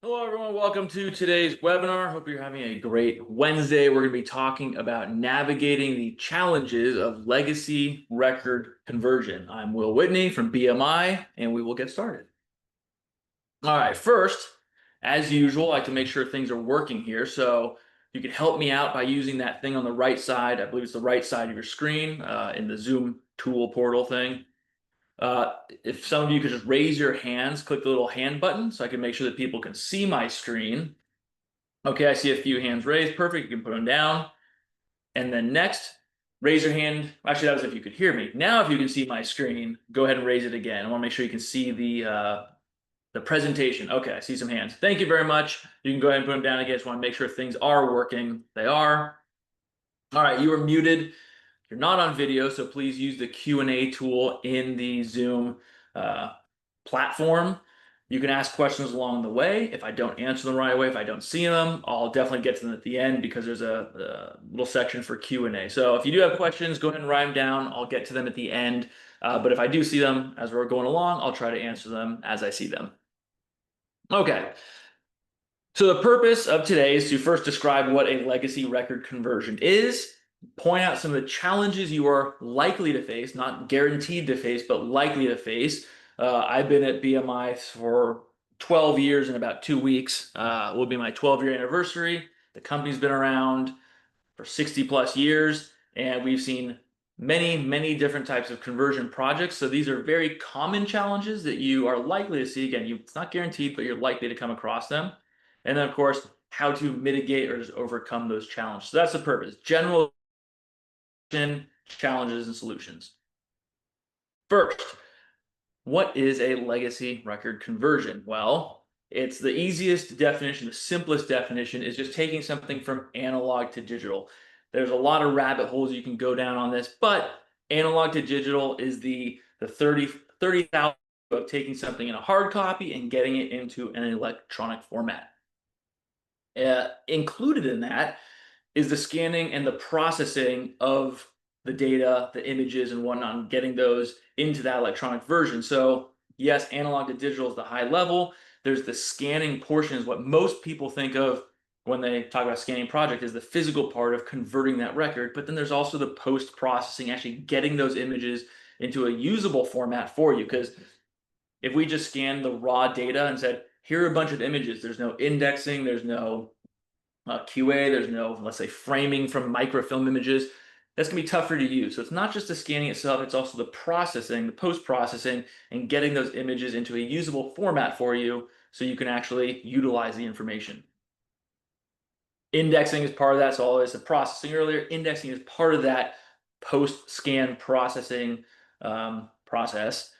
Hello, everyone. Welcome to today's webinar. Hope you're having a great Wednesday. We're going to be talking about navigating the challenges of legacy record conversion. I'm Will Whitney from BMI, and we will get started. All right, first, as usual, I like to make sure things are working here. So you can help me out by using that thing on the right side. I believe it's the right side of your screen in the Zoom tool portal thing. If some of you could just raise your hands, click the little hand button so I can make sure that people can see my screen. Okay, I see a few hands raised. Perfect. You can put them down. And then next, raise your hand. Actually, that was if you could hear me. Now, if you can see my screen, go ahead and raise it again. I want to make sure you can see the presentation. Okay, I see some hands. Thank you very much. You can go ahead and put them down again. Just want to make sure things are working. They are. All right, you are muted. You're not on video, so please use the Q&A tool in the Zoom uh, platform. You can ask questions along the way. If I don't answer them right away, if I don't see them, I'll definitely get to them at the end because there's a little section for Q&A. So if you do have questions, go ahead and write them down. I'll get to them at the end. But if I do see them as we're going along, I'll try to answer them as I see them. Okay. So the purpose of today is to first describe what a legacy record conversion is, point out some of the challenges you are likely to face, not guaranteed to face, but likely to face. I've been at BMI for 12 years in about 2 weeks. Will be my 12-year anniversary. The company's been around for 60 plus years, and we've seen many, many different types of conversion projects. So these are very common challenges that you are likely to see. Again, it's not guaranteed, but you're likely to come across them. And then, of course, how to mitigate or just overcome those challenges. So that's the purpose. General challenges and solutions. First, what is a legacy record conversion? Well, it's the easiest definition, the simplest definition is just taking something from analog to digital. There's a lot of rabbit holes you can go down on this, but analog to digital is the 30,000 of taking something in a hard copy and getting it into an electronic format. Included in that is the scanning and the processing of the data, the images and whatnot, and getting those into that electronic version. So yes, analog to digital is the high level. There's the scanning portion is what most people think of when they talk about scanning project is the physical part of converting that record. But then there's also the post-processing, actually getting those images into a usable format for you. Because if we just scanned the raw data and said, here are a bunch of images, there's no indexing, there's no QA, there's no, let's say, framing from microfilm images. That's gonna be tougher to use. So it's not just the scanning itself, it's also the processing, the post-processing, and getting those images into a usable format for you so you can actually utilize the information. Indexing is part of that. So all this, the processing earlier, indexing is part of that post-scan processing process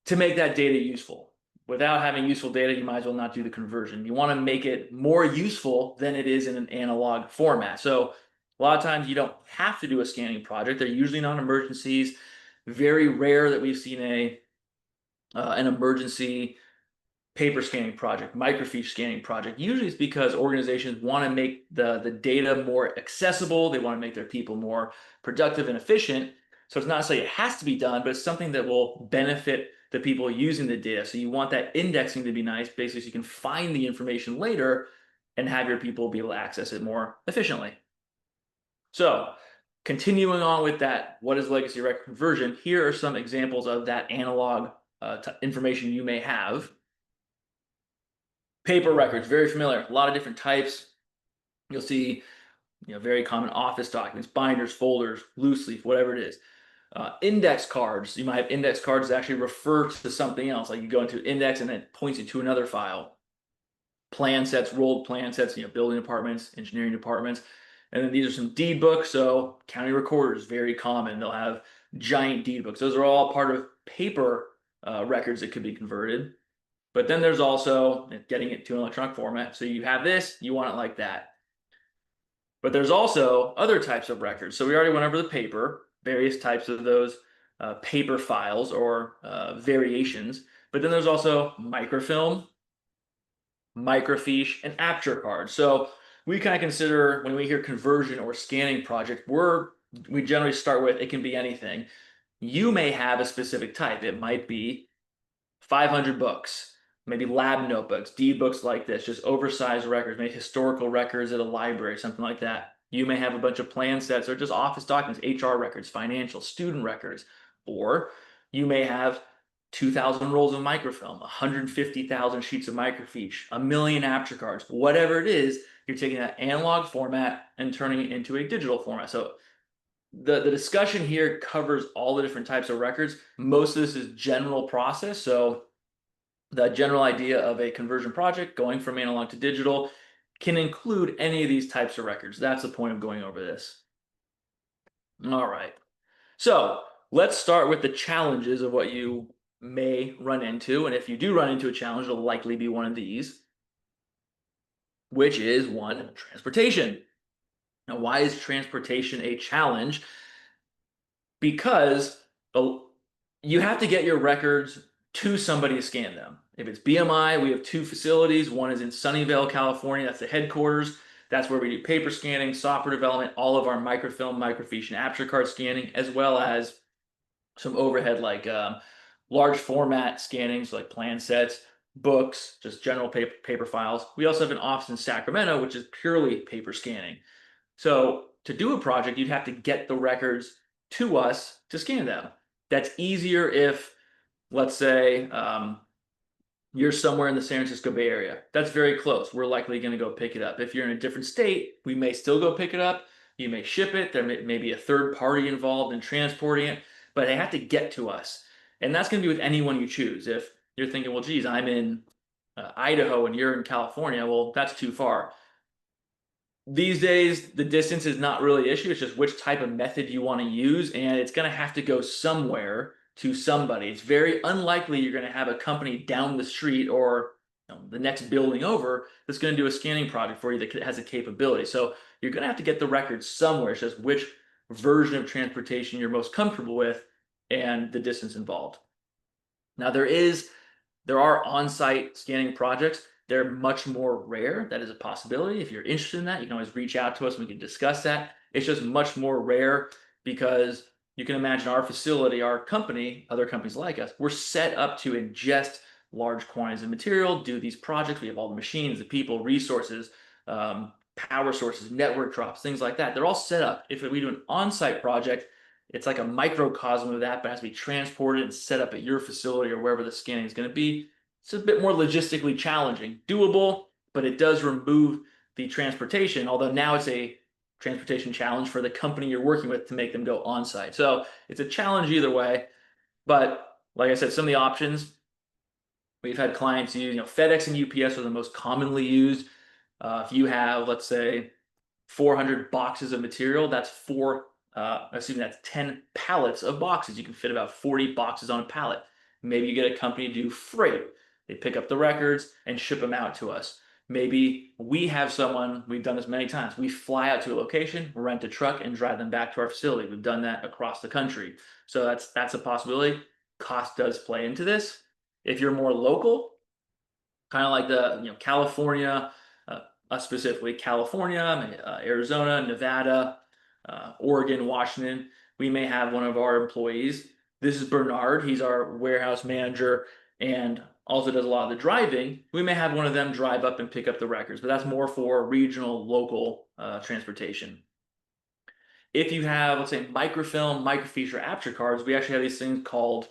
to make that data useful. Without having useful data, you might as well not do the conversion. You want to make it more useful than it is in an analog format. So a lot of times you don't have to do a scanning project. They're usually non-emergencies. Very rare that we've seen an emergency paper scanning project, microfiche scanning project. Usually it's because organizations want to make the data more accessible. They want to make their people more productive and efficient. So it's not necessarily it has to be done, but it's something that will benefit the people using the data. So you want that indexing to be nice, basically, so you can find the information later and have your people be able to access it more efficiently. So continuing on with that, what is legacy record conversion? Here are some examples of that analog information you may have. Paper records, very familiar. A lot of different types. You'll see, very common office documents, binders, folders, loose leaf, whatever it is. Index cards. You might have index cards that actually refer to something else. Like you go into index and then it points you to another file. Plan sets, rolled plan sets, building departments, engineering departments. And then these are some deed books. So county recorders, very common. They'll have giant deed books. Those are all part of paper records that could be converted. But then there's also getting it to an electronic format. So you have this, you want it like that. But there's also other types of records. So we already went over the paper, various types of those paper files or variations. But then there's also microfilm, microfiche, and aperture cards. So we kind of consider when we hear conversion or scanning project, we generally start with it can be anything. You may have a specific type. It might be 500 books. maybe lab notebooks, deed books like this, just oversized records, maybe historical records at a library, something like that. You may have a bunch of plan sets or just office documents, HR records, financial, student records, or you may have 2,000 rolls of microfilm, 150,000 sheets of microfiche, a million aperture cards, whatever it is, you're taking that analog format and turning it into a digital format. So the discussion here covers all the different types of records. Most of this is general process. So the general idea of a conversion project going from analog to digital can include any of these types of records. That's the point of going over this. All right. So let's start with the challenges of what you may run into. And if you do run into a challenge, it'll likely be one of these, which is one, transportation. Now, why is transportation a challenge? Because you have to get your records to somebody to scan them. If it's BMI, we have two facilities. One is in Sunnyvale, California. That's the headquarters. That's where we do paper scanning, software development, all of our microfilm, microfiche, and aperture card scanning, as well as some overhead like large format scanning, so like plan sets, books, just general paper files. We also have an office in Sacramento, which is purely paper scanning. So to do a project, you'd have to get the records to us to scan them. That's easier if, let's say, you're somewhere in the San Francisco Bay Area. That's very close. We're likely going to go pick it up. If you're in a different state, we may still go pick it up. You may ship it. There may be a third party involved in transporting it, but they have to get to us. And that's going to be with anyone you choose. If you're thinking, well, geez, I'm in Idaho and you're in California, well, that's too far. These days, the distance is not really an issue. It's just which type of method you want to use, and it's going to have to go somewhere to somebody. It's very unlikely you're going to have a company down the street or the next building over that's going to do a scanning project for you that has a capability. So you're going to have to get the records somewhere. It's just which version of transportation you're most comfortable with and the distance involved. Now, there are on-site scanning projects. They're much more rare. That is a possibility. If you're interested in that, you can always reach out to us and we can discuss that. It's just much more rare because you can imagine our facility, our company, other companies like us, we're set up to ingest large quantities of material, do these projects. We have all the machines, the people, resources, power sources, network drops, things like that. They're all set up. If we do an on-site project, it's like a microcosm of that, but it has to be transported and set up at your facility or wherever the scanning is going to be. It's a bit more logistically challenging. Doable, but it does remove the transportation, although now it's a transportation challenge for the company you're working with to make them go on site. So it's a challenge either way. But like I said, some of the options we've had clients use, FedEx and UPS are the most commonly used. If you have, let's say, 400 boxes of material, that's 10 pallets of boxes. You can fit about 40 boxes on a pallet. Maybe you get a company to do freight. They pick up the records and ship them out to us. Maybe we have someone, we've done this many times. We fly out to a location, rent a truck, and drive them back to our facility. We've done that across the country. So that's a possibility. Cost does play into this. If you're more local, kind of like the California, specifically California, Arizona, Nevada, Oregon, Washington, we may have one of our employees. This is Bernard. He's our warehouse manager and also does a lot of the driving. We may have one of them drive up and pick up the records, but that's more for regional, local transportation. If you have, let's say, microfilm, microfiche, or aperture cards, we actually have these things called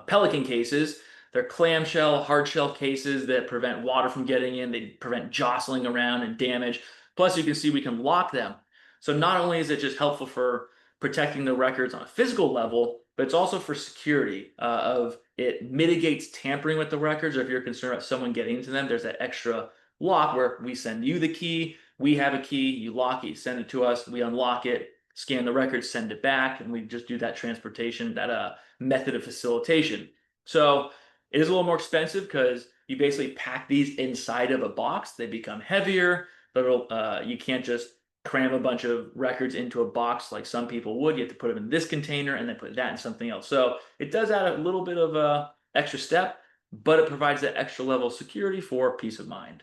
Pelican cases. They're clamshell, hard shell cases that prevent water from getting in. They prevent jostling around and damage. Plus, you can see we can lock them. So not only is it just helpful for protecting the records on a physical level, but it's also for security of it mitigates tampering with the records. Or if you're concerned about someone getting into them, there's that extra lock where we send you the key, we have a key, you lock it, you send it to us, we unlock it, scan the records, send it back, and we just do that transportation, that method of facilitation. So it is a little more expensive because you basically pack these inside of a box. They become heavier, but you can't just cram a bunch of records into a box like some people would. You have to put them in this container and then put that in something else. So it does add a little bit of a extra step, but it provides that extra level of security for peace of mind.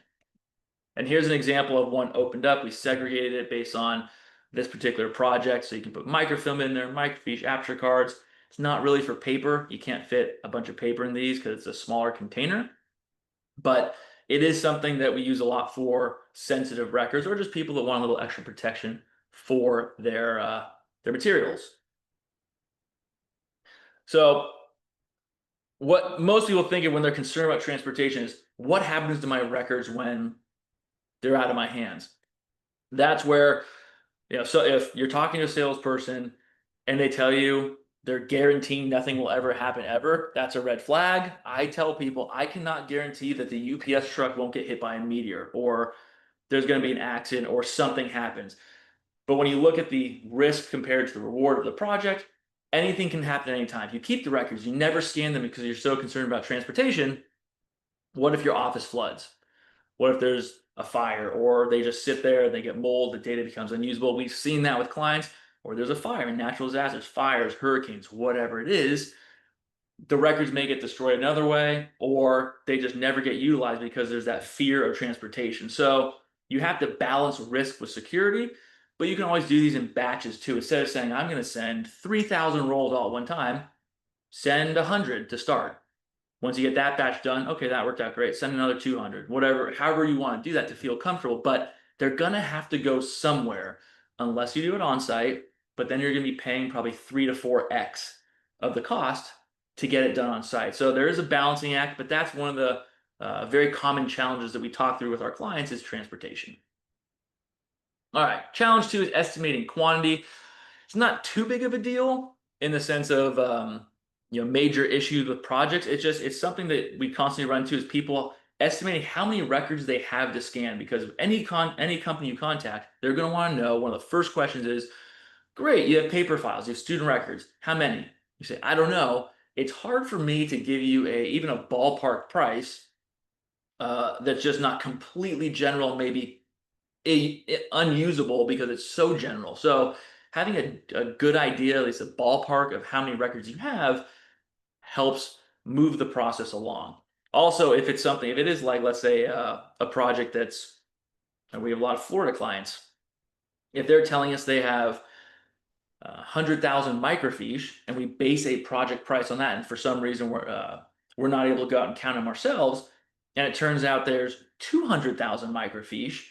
And here's an example of one opened up. We segregated it based on this particular project. So you can put microfilm in there, microfiche, aperture cards. It's not really for paper. You can't fit a bunch of paper in these because it's a smaller container. But it is something that we use a lot for sensitive records or just people that want a little extra protection for their materials. So what most people think of when they're concerned about transportation is what happens to my records when they're out of my hands. That's where, so if you're talking to a salesperson and they tell you they're guaranteeing nothing will ever happen ever, that's a red flag. I tell people I cannot guarantee that the UPS truck won't get hit by a meteor or there's going to be an accident or something happens. But when you look at the risk compared to the reward of the project, anything can happen at any time. If you keep the records, you never scan them because you're so concerned about transportation. What if your office floods? What if there's a fire or they just sit there, they get mold, the data becomes unusable? We've seen that with clients, or there's a fire and natural disasters, fires, hurricanes, whatever it is. The records may get destroyed another way, or they just never get utilized because there's that fear of transportation. So you have to balance risk with security, but you can always do these in batches too. Instead of saying, I'm going to send 3,000 rolls all at one time, send 100 to start. Once you get that batch done, okay, that worked out great. Send another 200, whatever, however you want to do that to feel comfortable. But they're going to have to go somewhere unless you do it on site. But then you're going to be paying probably 3 to 4x of the cost to get it done on site. So there is a balancing act, but that's one of the very common challenges that we talk through with our clients is transportation. All right, challenge two is estimating quantity. It's not too big of a deal in the sense of major issues with projects. It's something that we constantly run into is people estimating how many records they have to scan because any company you contact, they're going to want to know. One of the first questions is, great, you have paper files, you have student records. How many? You say, I don't know. It's hard for me to give you even a ballpark price that's just not completely general, maybe unusable because it's so general. So having a good idea, at least a ballpark of how many records you have helps move the process along. Also, if it is like, let's say, a project and we have a lot of Florida clients, if they're telling us they have 100,000 microfiche and we base a project price on that, and for some reason we're not able to go out and count them ourselves, and it turns out there's 200,000 microfiche.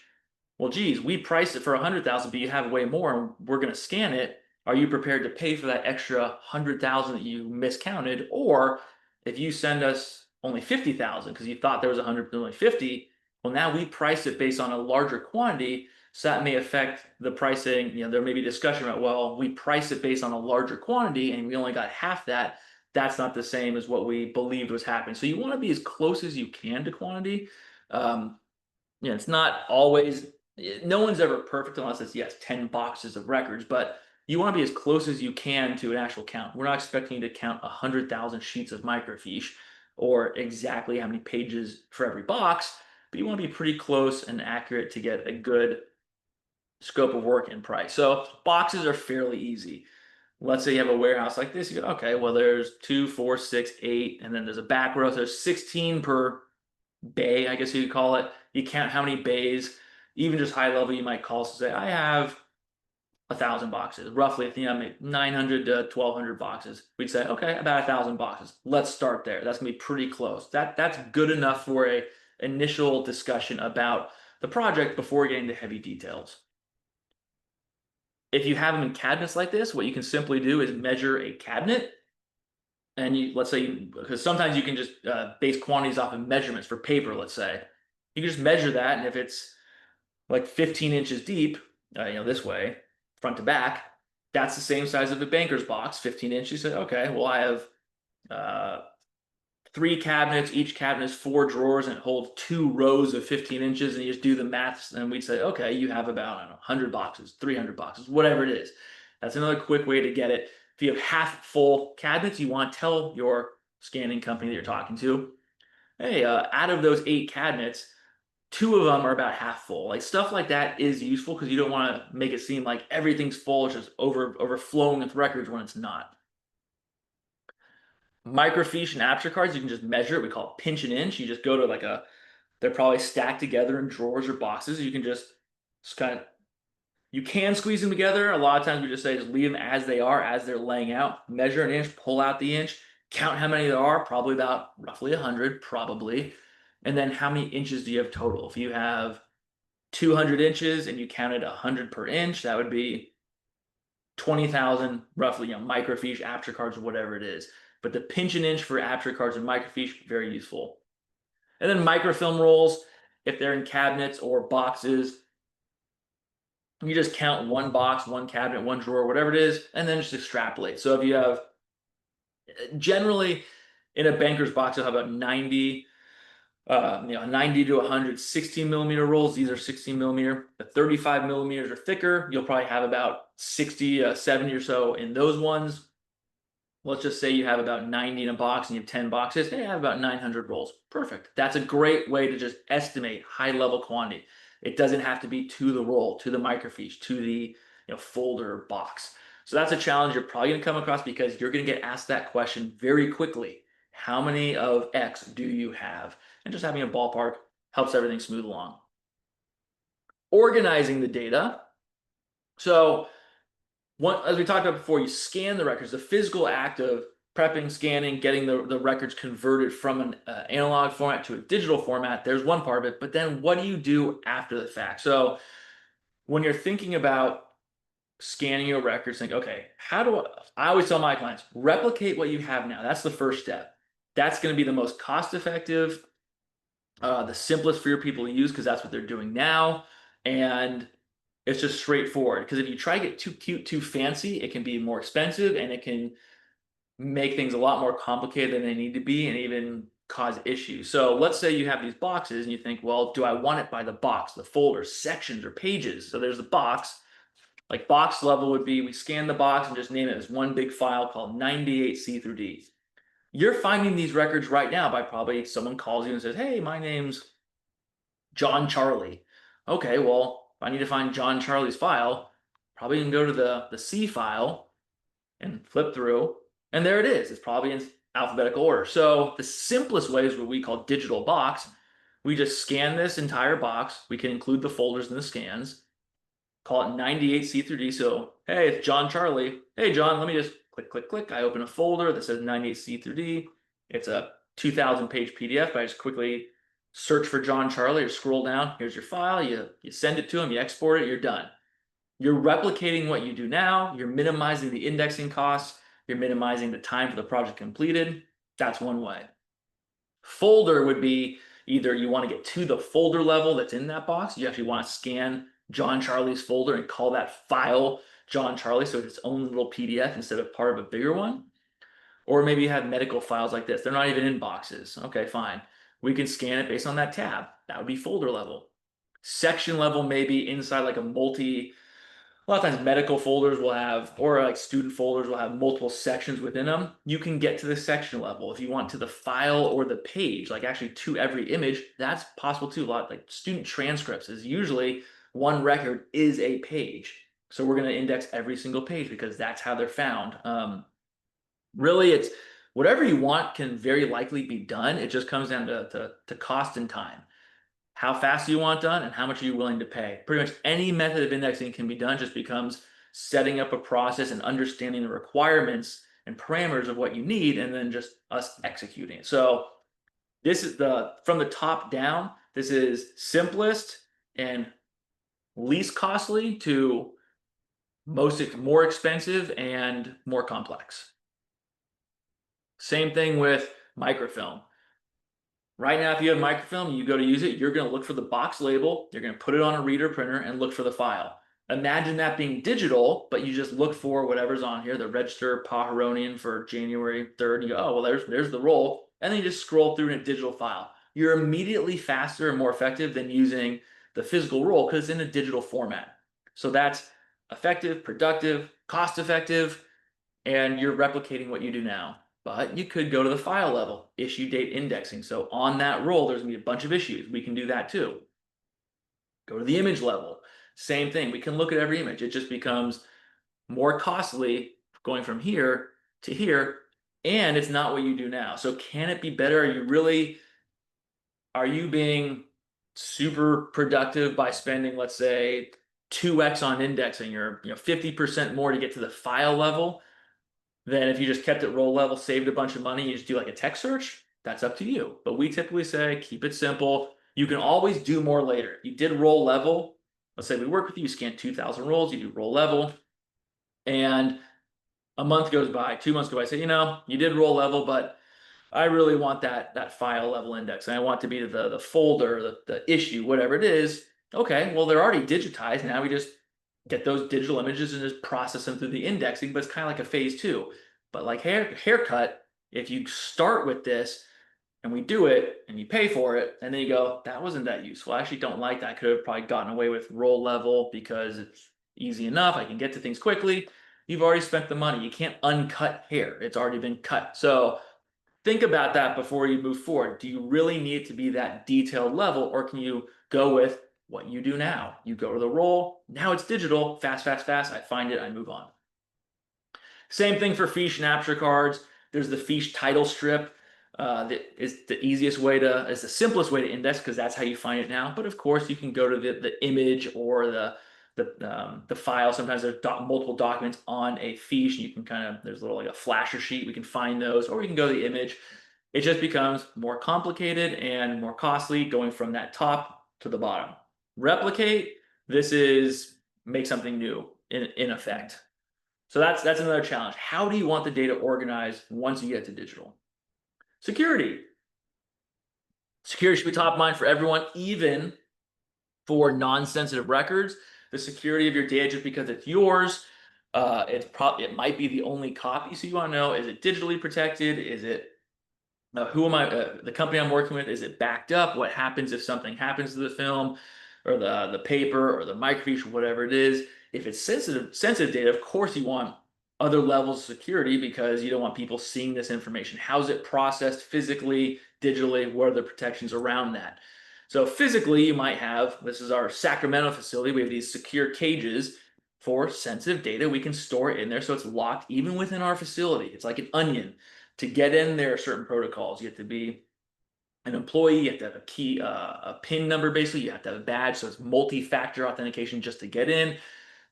Well, geez, we priced it for 100,000, but you have way more, and we're going to scan it. Are you prepared to pay for that extra 100,000 that you miscounted? Or if you send us only 50,000 because you thought there was 100, but only 50, well, now we priced it based on a larger quantity, so that may affect the pricing. There may be discussion about, well, we priced it based on a larger quantity and we only got half that. That's not the same as what we believed was happening. So you want to be as close as you can to quantity. Um, it's not always, no one's ever perfect unless it's, yes, 10 boxes of records, but you want to be as close as you can to an actual count. We're not expecting you to count 100,000 sheets of microfiche or exactly how many pages for every box, but you want to be pretty close and accurate to get a good scope of work and price. So boxes are fairly easy. Let's say you have a warehouse like this, you go, okay, well, there's 2, 4, 6, 8, and then there's a back row. So there's 16 per bay, I guess you could call it. You count how many bays, even just high level, you might call to say, I have 1,000 boxes, roughly, maybe 900 to 1,200 boxes. We'd say, okay, about 1,000 boxes. Let's start there. That's gonna be pretty close. That's good enough for a initial discussion about the project before getting to heavy details. If you have them in cabinets like this, what you can simply do is measure a cabinet. And let's say, because sometimes you can just base quantities off of measurements for paper, let's say. You can just measure that, and if it's like 15 inches deep, this way, front to back, that's the same size of a banker's box, 15 inches. You say, okay, well, I have uh, 3 cabinets. Each cabinet is 4 drawers, and it holds 2 rows of 15 inches, and you just do the maths, and we'd say, okay, you have about, I don't know, 100 boxes, 300 boxes, whatever it is. That's another quick way to get it. If you have half full cabinets, you want to tell your scanning company that you're talking to, hey, out of those 8 cabinets, 2 of them are about half full. Like stuff like that is useful because you don't want to make it seem like everything's full, it's just overflowing with records when it's not. Microfiche and aperture cards, you can just measure it. We call it pinch and inch. You just go to they're probably stacked together in drawers or boxes. You can just kind of, you can squeeze them together. A lot of times we just say just leave them as they are, as they're laying out. Measure an inch, pull out the inch, count how many there are. Probably about roughly 100, probably. And then how many inches do you have total? If you have 200 inches and you counted 100 per inch, that would be 20,000 roughly, microfiche, aperture cards, or whatever it is. But the pinch and inch for aperture cards and microfiche, very useful. And then microfilm rolls, if they're in cabinets or boxes, you just count one box, one cabinet, one drawer, whatever it is, and then just extrapolate. So if you have generally in a banker's box, you'll have about 90 to 100 16 millimeter rolls. These are 16 millimeter. The 35 millimeters or thicker, you'll probably have about 60, 70 or so in those ones. Let's just say you have about 90 in a box and you have 10 boxes. Hey, I have about 900 rolls. Perfect. That's a great way to just estimate high level quantity. It doesn't have to be to the roll, to the microfiche, to the folder box. So that's a challenge you're probably going to come across because you're going to get asked that question very quickly. How many of X do you have? And just having a ballpark helps everything smooth along. Organizing the data. So as we talked about before, you scan the records, the physical act of prepping, scanning, getting the records converted from an analog format to a digital format. There's one part of it, but then what do you do after the fact? So when you're thinking about scanning your records, think, okay, I always tell my clients, replicate what you have now. That's the first step. That's going to be the most cost effective, the simplest for your people to use because that's what they're doing now. And it's just straightforward because if you try to get too cute, too fancy, it can be more expensive and it can make things a lot more complicated than they need to be and even cause issues. So let's say you have these boxes and you think, well, do I want it by the box, the folders, sections, or pages? So there's the box. Like box level would be, we scan the box and just name it as one big file called 98C through D. You're finding these records right now by probably someone calls you and says, hey, my name's John Charlie. Okay, well, if I need to find John Charlie's file, probably can go to the C file and flip through, and there it is. It's probably in alphabetical order. So the simplest way is what we call digital box. We just scan this entire box. We can include the folders and the scans. Call it 98C through D. So, hey, it's John Charlie. Hey, John, let me just click, click, click. I open a folder that says 98C through D. It's a 2,000 page PDF, but I just quickly search for John Charlie or scroll down. Here's your file. You send it to him, you export it, you're done. You're replicating what you do now. You're minimizing the indexing costs. You're minimizing the time for the project completed. That's one way. Folder would be either you want to get to the folder level that's in that box. You actually want to scan John Charlie's folder and call that file John Charlie so it's its own little PDF instead of part of a bigger one. Or maybe you have medical files like this. They're not even in boxes. Okay, fine. We can scan it based on that tab. That would be folder level. Section level may be inside like a lot of times medical folders will have, or like student folders will have multiple sections within them. You can get to the section level. If you want to the file or the page, like actually to every image, that's possible too. A lot like student transcripts is usually one record is a page. So we're going to index every single page because that's how they're found. Really, it's whatever you want can very likely be done. It just comes down to cost and time. How fast do you want done and how much are you willing to pay? Pretty much any method of indexing can be done, just becomes setting up a process and understanding the requirements and parameters of what you need and then just us executing it. So this is from the top down, this is simplest and least costly to more expensive and more complex. Same thing with microfilm. Right now, if you have microfilm, you go to use it, you're going to look for the box label, you're going to put it on a reader printer and look for the file. Imagine that being digital, but you just look for whatever's on here, the register Paharonian for January 3rd. You go, oh, well, there's the roll. And then you just scroll through in a digital file. You're immediately faster and more effective than using the physical roll because it's in a digital format. So that's effective, productive, cost effective, and you're replicating what you do now. But you could go to the file level, issue date indexing. So on that roll, there's going to be a bunch of issues. We can do that too. Go to the image level. Same thing. We can look at every image. It just becomes more costly going from here to here, and it's not what you do now. So can it be better? Are you being super productive by spending, let's say, 2x on indexing or 50% more to get to the file level? Then if you just kept it roll level, saved a bunch of money, you just do like a text search? that's up to you. But we typically say keep it simple. You can always do more later. You did roll level. Let's say we work with you, you scan 2,000 rolls, you do roll level, and a month goes by, 2 months go by. I say, you did roll level, but I really want that file level index, and I want to be the folder, the issue, whatever it is. Okay, well they're already digitized. Now we just get those digital images and just process them through the indexing. But it's kind of like a phase two. But like haircut, if you start with this and we do it and you pay for it, and then you go, that wasn't that useful. I actually don't like that. I could have probably gotten away with roll level because it's easy enough. I can get to things quickly. You've already spent the money. You can't uncut hair. It's already been cut. So think about that before you move forward. Do you really need to be that detailed level, or can you go with what you do now? You go to the roll. Now it's digital. Fast, fast, fast. I find it. I move on. Same thing for fiche and aperture cards. There's the fiche title strip. That is the easiest way to, it's the simplest way to index because that's how you find it now. But of course, you can go to the image or the file. Sometimes there's multiple documents on a fiche. You can there's a little like a flasher sheet. We can find those, or we can go to the image. It just becomes more complicated and more costly going from that top to the bottom. Replicate, this is make something new in effect. So that's another challenge. How do you want the data organized once you get to digital? Security. Security should be top of mind for everyone, even for non-sensitive records. The security of your data, just because it's yours, it might be the only copy. So you want to know, is it digitally protected? Is it who am I? The company I'm working with, is it backed up? What happens if something happens to the film, or the paper, or the microfiche, or whatever it is? If it's sensitive data, of course you want other levels of security because you don't want people seeing this information. How's it processed physically, digitally? What are the protections around that? So physically, you might have, this is our Sacramento facility, we have these secure cages for sensitive data. We can store it in there so it's locked even within our facility. It's like an onion. To get in, there are certain protocols. You have to be an employee, you have to have a key, a PIN number basically, you have to have a badge, so it's multi-factor authentication just to get in.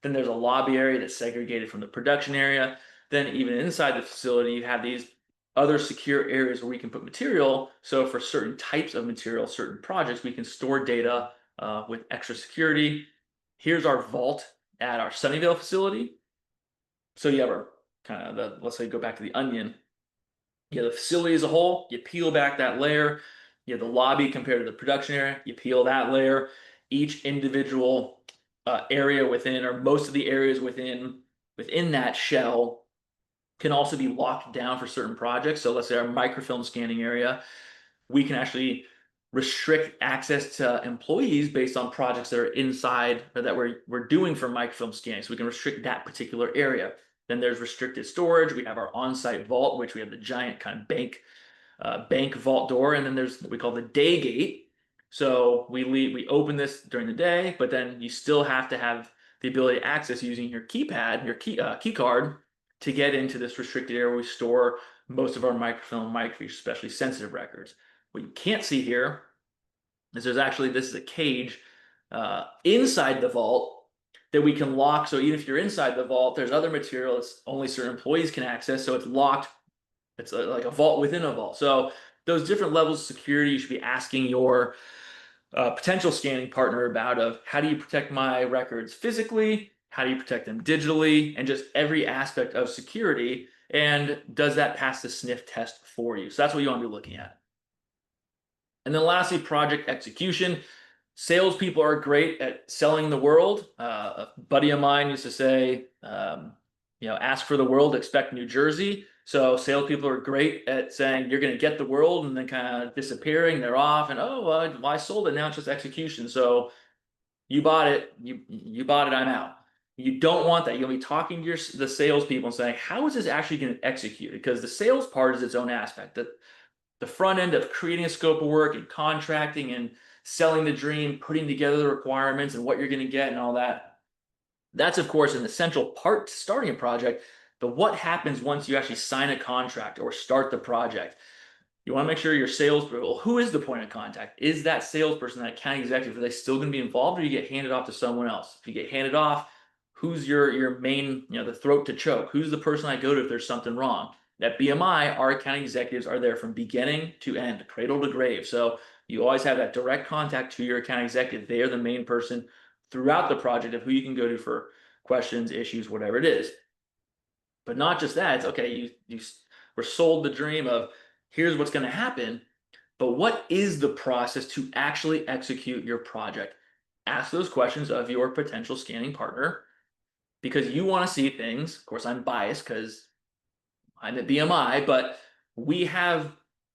Then there's a lobby area that's segregated from the production area. Then even inside the facility, you have these other secure areas where we can put material. So for certain types of material, certain projects, we can store data with extra security. Here's our vault at our Sunnyvale facility. So you have our let's say go back to the onion. You have the facility as a whole, you peel back that layer. You have the lobby compared to the production area, you peel that layer. Each individual area within, or most of the areas within that shell, can also be locked down for certain projects. So let's say our microfilm scanning area, we can actually restrict access to employees based on projects that are inside or that we're doing for microfilm scanning. So we can restrict that particular area. Then there's restricted storage. We have our on-site vault, which we have the giant kind of bank vault door, and then there's what we call the day gate. So we open this during the day, but then you still have to have the ability to access using your keypad, your key card, to get into this restricted area where we store most of our microfilm, microfiche, especially sensitive records. What you can't see here is this is a cage inside the vault that we can lock. So even if you're inside the vault, there's other material that's only certain employees can access. So it's locked. It's like a vault within a vault. So those different levels of security you should be asking your potential scanning partner about, of how do you protect my records physically? How do you protect them digitally? And just every aspect of security. And does that pass the sniff test for you? So that's what you want to be looking at. And then lastly, project execution. Salespeople are great at selling the world. A buddy of mine used to say, ask for the world, expect New Jersey. So salespeople are great at saying you're going to get the world and then kind of disappearing. They're off and, well, I sold it. Now it's just execution. So you bought it. You bought it. I'm out. You don't want that. You'll be talking to the salespeople and saying, how is this actually going to execute? Because the sales part is its own aspect. The front end of creating a scope of work and contracting and selling the dream, putting together the requirements and what you're going to get and all that. That's, of course, an essential part to starting a project. But what happens once you actually sign a contract or start the project? You want to make sure your salesperson, who is the point of contact? Is that salesperson, that account executive, are they still going to be involved, or you get handed off to someone else? If you get handed off, who's your main, the throat to choke? Who's the person I go to if there's something wrong? At BMI, our account executives are there from beginning to end, cradle to grave. So you always have that direct contact to your account executive. They are the main person throughout the project of who you can go to for questions, issues, whatever it is. But not just that. It's okay. You were sold the dream of here's what's going to happen, but what is the process to actually execute your project? Ask those questions of your potential scanning partner because you want to see things. Of course, I'm biased because I'm at BMI, but we have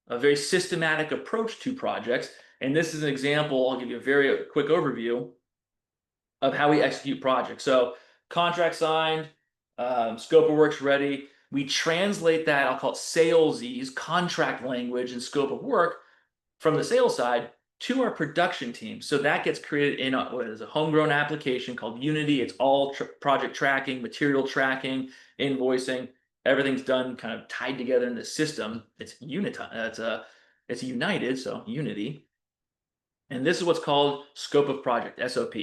a very systematic approach to projects. And this is an example. I'll give you a very quick overview of how we execute projects. So contract signed, scope of work's ready. We translate that, I'll call it salesese, contract language and scope of work from the sales side to our production team. So that gets created in what is a homegrown application called Unity. It's all project tracking, material tracking, invoicing. Everything's done kind of tied together in the system. It's it's united, so Unity. And this is what's called scope of project, SOP.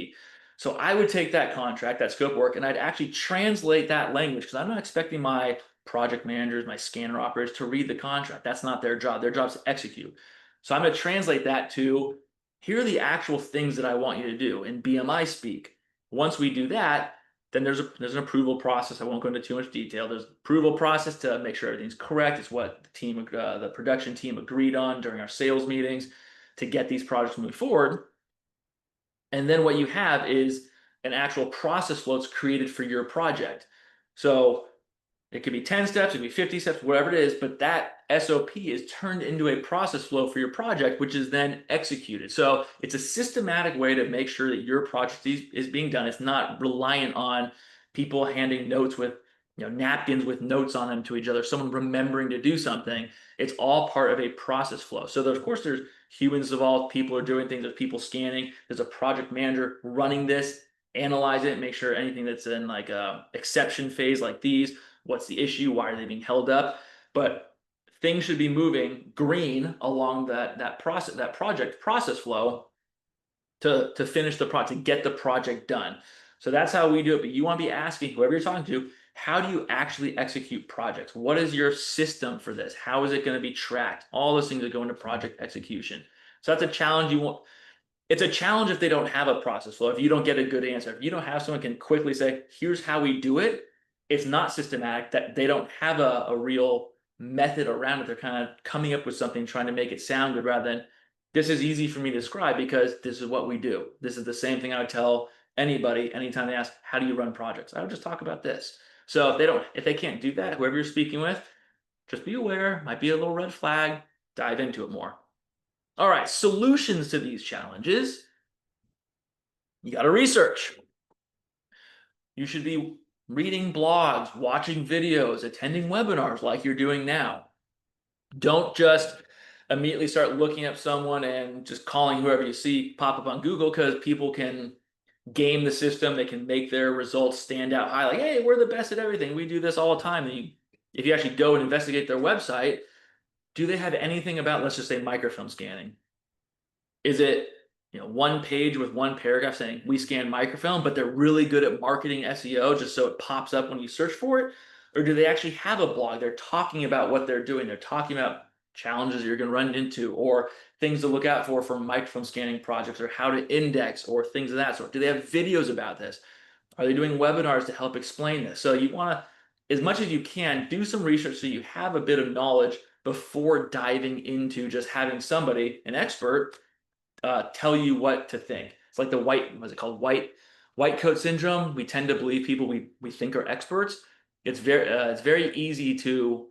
So I would take that contract, that scope of work, and I'd actually translate that language because I'm not expecting my project managers, my scanner operators to read the contract. That's not their job. Their job is to execute. So I'm going to translate that to here are the actual things that I want you to do in BMI speak. Once we do that, then there's an approval process. I won't go into too much detail. There's an approval process to make sure everything's correct. It's what the production team agreed on during our sales meetings to get these projects moving forward. And then what you have is an actual process flow that's created for your project. So it could be 10 steps, it could be 50 steps, whatever it is, but that SOP is turned into a process flow for your project, which is then executed. So it's a systematic way to make sure that your project is being done. It's not reliant on people handing notes with napkins with notes on them to each other, someone remembering to do something. It's all part of a process flow. So of course there's humans involved, people are doing things, there's people scanning, there's a project manager running this, analyze it, make sure anything that's in like a exception phase like these, what's the issue, why are they being held up, but things should be moving green along that project process flow to finish the project, to get the project done. So that's how we do it. But you want to be asking whoever you're talking to, how do you actually execute projects? What is your system for this? How is it going to be tracked? All those things that go into project execution. So that's a challenge you want. It's a challenge if they don't have a process flow, if you don't get a good answer, if you don't have someone can quickly say, here's how we do it, it's not systematic, that they don't have a real method around it. They're kind of coming up with something, trying to make it sound good rather than this is easy for me to describe because this is what we do. This is the same thing I would tell anybody anytime they ask, how do you run projects? I would just talk about this. So if they can't do that, whoever you're speaking with, just be aware, might be a little red flag, dive into it more. All right, solutions to these challenges. You got to research. You should be reading blogs, watching videos, attending webinars like you're doing now. Don't just immediately start looking up someone and just calling whoever you see pop up on Google because people can game the system. They can make their results stand out high. Like, hey, we're the best at everything. We do this all the time. And if you actually go and investigate their website, do they have anything about, let's just say, microfilm scanning? Is it one page with one paragraph saying we scan microfilm, but they're really good at marketing SEO just so it pops up when you search for it? Or do they actually have a blog? They're talking about what they're doing. They're talking about challenges you're going to run into or things to look out for microfilm scanning projects or how to index or things of that sort. Do they have videos about this? Are they doing webinars to help explain this? So you want to, as much as you can, do some research so you have a bit of knowledge before diving into just having somebody, an expert, tell you what to think. It's like white coat syndrome. We tend to believe people we think are experts. It's very easy to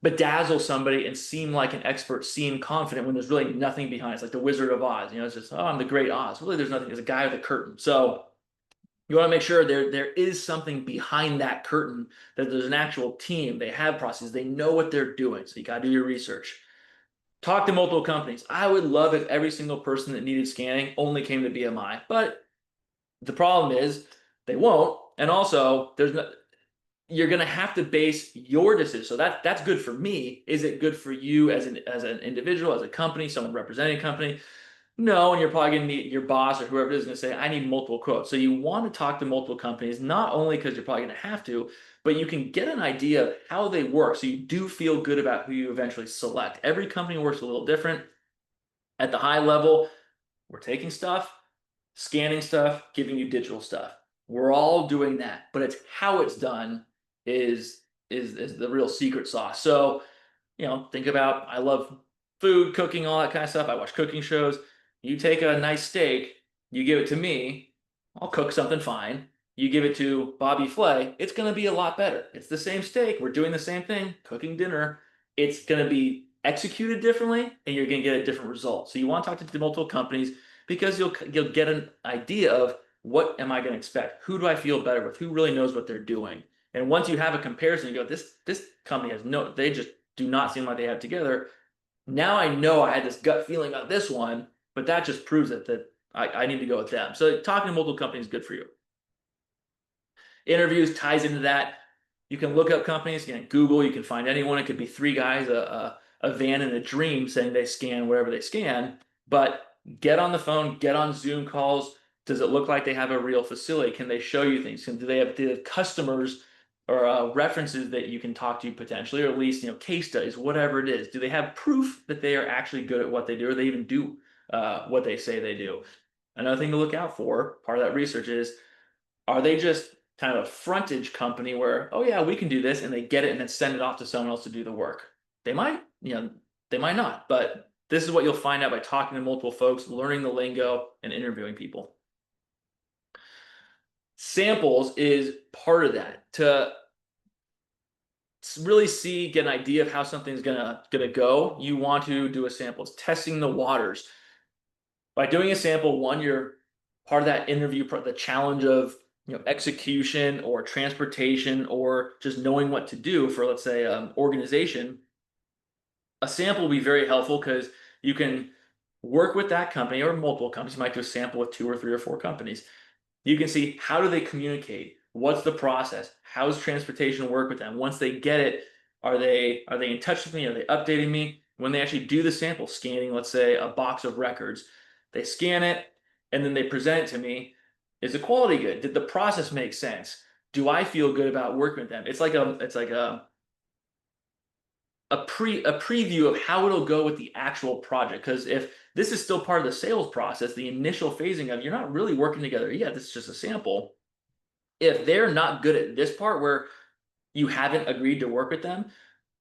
bedazzle somebody and seem like an expert, seem confident when there's really nothing behind it. It's like the Wizard of Oz. It's just, oh, I'm the Great Oz. Really, there's nothing. There's a guy with a curtain. So you want to make sure there is something behind that curtain, that there's an actual team. They have processes. They know what they're doing. So you got to do your research. Talk to multiple companies. I would love if every single person that needed scanning only came to BMI, but the problem is they won't. And also, you're going to have to base your decision. So that's good for me. Is it good for you as an individual, as a company, someone representing a company? No, and you're probably going to need your boss or whoever it is going to say, I need multiple quotes. So you want to talk to multiple companies, not only because you're probably going to have to, but you can get an idea of how they work. So you do feel good about who you eventually select. Every company works a little different. At the high level, we're taking stuff, scanning stuff, giving you digital stuff. We're all doing that, but it's how it's done is is the real secret sauce. So, think about, I love food, cooking, all that kind of stuff. I watch cooking shows. You take a nice steak, you give it to me, I'll cook something fine. You give it to Bobby Flay, it's going to be a lot better. It's the same steak. We're doing the same thing, cooking dinner. It's going to be executed differently, and you're going to get a different result. So you want to talk to multiple companies because you'll get an idea of what am I going to expect? Who do I feel better with? Who really knows what they're doing? And once you have a comparison, you go, this company has no, they just do not seem like they have it together. Now I know I had this gut feeling about this one, but that just proves it that I need to go with them. So talking to multiple companies is good for you. Interviews ties into that. You can look up companies, you can Google, you can find anyone. It could be three guys, a van and a dream saying they scan whatever they scan, but get on the phone, get on Zoom calls. Does it look like they have a real facility? Can they show you things? Do they have customers or references that you can talk to potentially, or at least case studies, whatever it is? Do they have proof that they are actually good at what they do, or they even do what they say they do? Another thing to look out for, part of that research is, are they just kind of a frontage company where, oh yeah, we can do this, and they get it and then send it off to someone else to do the work? They might, they might not, but this is what you'll find out by talking to multiple folks, learning the lingo, and interviewing people. Samples is part of that to really get an idea of how something's gonna go. You want to do a sample. It's testing the waters. By doing a sample, one, you're part of that interview, the challenge of execution or transportation or just knowing what to do for, let's say, organization. A sample will be very helpful because you can work with that company or multiple companies. You might do a sample with two or three or four companies. You can see, how do they communicate? What's the process? How does transportation work with them? Once they get it, are they in touch with me? Are they updating me? When they actually do the sample scanning, let's say a box of records, they scan it and then they present it to me. Is the quality good? Did the process make sense? Do I feel good about working with them? It's like a preview of how it'll go with the actual project. Because if this is still part of the sales process, the initial phasing of, you're not really working together yet, this is just a sample. If they're not good at this part where you haven't agreed to work with them,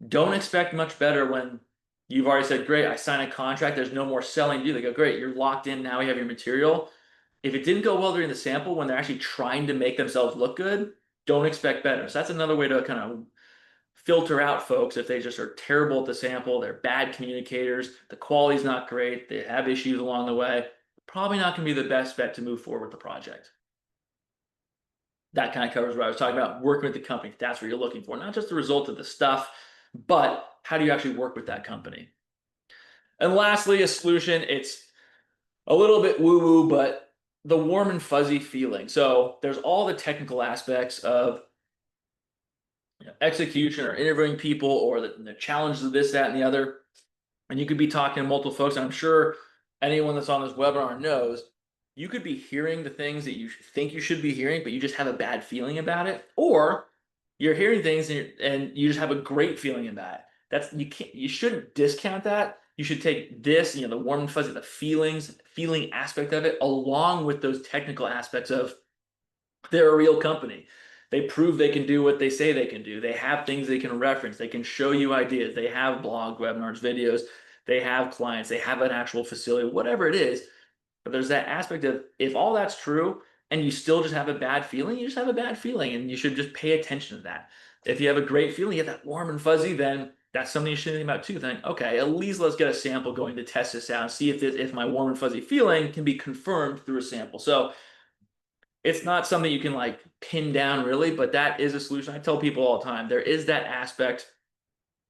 don't expect much better when you've already said, great, I sign a contract, there's no more selling to do. They go, great, you're locked in, now we have your material. If it didn't go well during the sample, when they're actually trying to make themselves look good, don't expect better. So that's another way to kind of filter out folks if they just are terrible at the sample, they're bad communicators, the quality's not great, they have issues along the way. Probably not going to be the best bet to move forward with the project. That kind of covers what I was talking about, working with the company. That's what you're looking for, not just the result of the stuff, but how do you actually work with that company? And lastly, a solution. It's a little bit woo-woo, but the warm and fuzzy feeling. So there's all the technical aspects of execution or interviewing people, or the challenges of this, that, and the other. And you could be talking to multiple folks. I'm sure anyone that's on this webinar knows you could be hearing the things that you think you should be hearing, but you just have a bad feeling about it. Or you're hearing things and you just have a great feeling about it. You shouldn't discount that. You should take this, the warm and fuzzy, the feeling aspect of it, along with those technical aspects of, they're a real company. They prove they can do what they say they can do. They have things they can reference. They can show you ideas. They have blog, webinars, videos. They have clients. They have an actual facility, whatever it is. But there's that aspect of, if all that's true and you still just have a bad feeling, you just have a bad feeling, and you should just pay attention to that. If you have a great feeling, you get that warm and fuzzy, then that's something you should think about too. Think, okay, at least let's get a sample going to test this out and see if my warm and fuzzy feeling can be confirmed through a sample. So it's not something you can like pin down really, but that is a solution. I tell people all the time, there is that aspect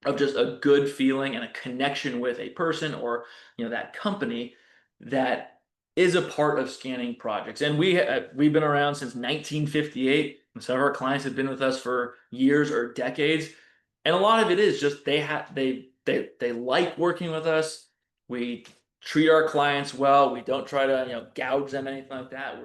of just a good feeling and a connection with a person or that company that is a part of scanning projects. And we've been around since 1958, and some of our clients have been with us for years or decades. And a lot of it is just they like working with us. We treat our clients well. We don't try to gouge them, anything like that.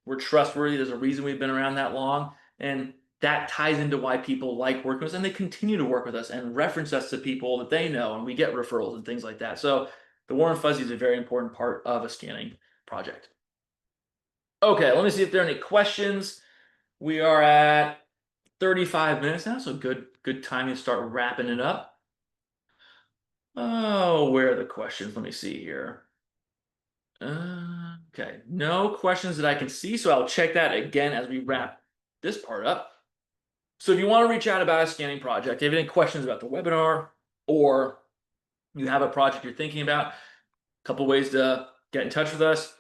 We're trustworthy. There's a reason we've been around that long, and that ties into why people like working with us and they continue to work with us and reference us to people that they know, and we get referrals and things like that. So the warm fuzzy is a very important part of a scanning project. Okay, let me see if there are any questions. We are at 35 minutes now, so good time to start wrapping it up. Oh, where are the questions? Let me see here. Okay, no questions that I can see, so I'll check that again as we wrap this part up. So if you want to reach out about a scanning project, if you have any questions about the webinar, or you have a project you're thinking about, a couple ways to get in touch with us.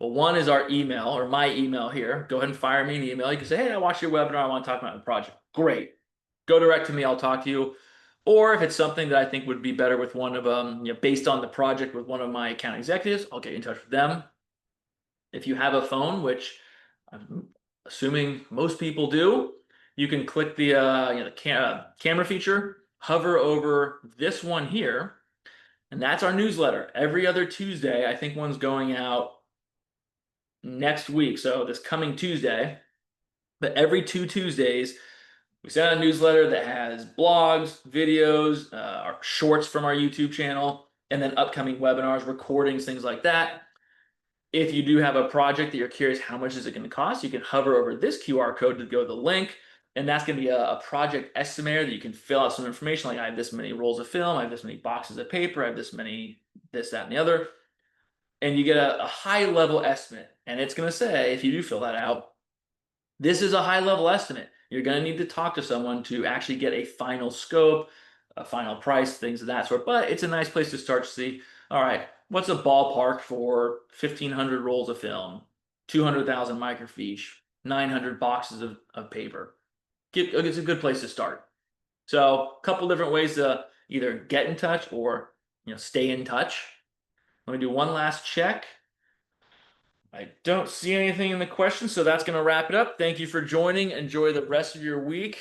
Well, one is our email, or my email here. Go ahead and fire me an email. You can say, hey, I watched your webinar. I want to talk about the project. Great. Go direct to me. I'll talk to you. Or if it's something that I think would be better with one of them, based on the project with one of my account executives, I'll get in touch with them. If you have a phone, which I'm assuming most people do, you can click the camera feature, hover over this one here, and that's our newsletter. Every other Tuesday, I think one's going out next week, so this coming Tuesday. But every 2 Tuesdays, we send out a newsletter that has blogs, videos, our shorts from our YouTube channel, and then upcoming webinars, recordings, things like that. If you do have a project that you're curious how much is it going to cost, you can hover over this QR code to go to the link, and that's going to be a project estimator that you can fill out some information like I have this many rolls of film, I have this many boxes of paper, I have this many, this, that, and the other. And you get a high level estimate. And it's going to say, if you do fill that out, this is a high level estimate. You're going to need to talk to someone to actually get a final scope, a final price, things of that sort. But it's a nice place to start to see, all right, what's a ballpark for 1,500 rolls of film, 200,000 microfiche, 900 boxes of paper? It's a good place to start. So a couple different ways to either get in touch or stay in touch. Let me do one last check. I don't see anything in the questions, so that's going to wrap it up. Thank you for joining. Enjoy the rest of your week.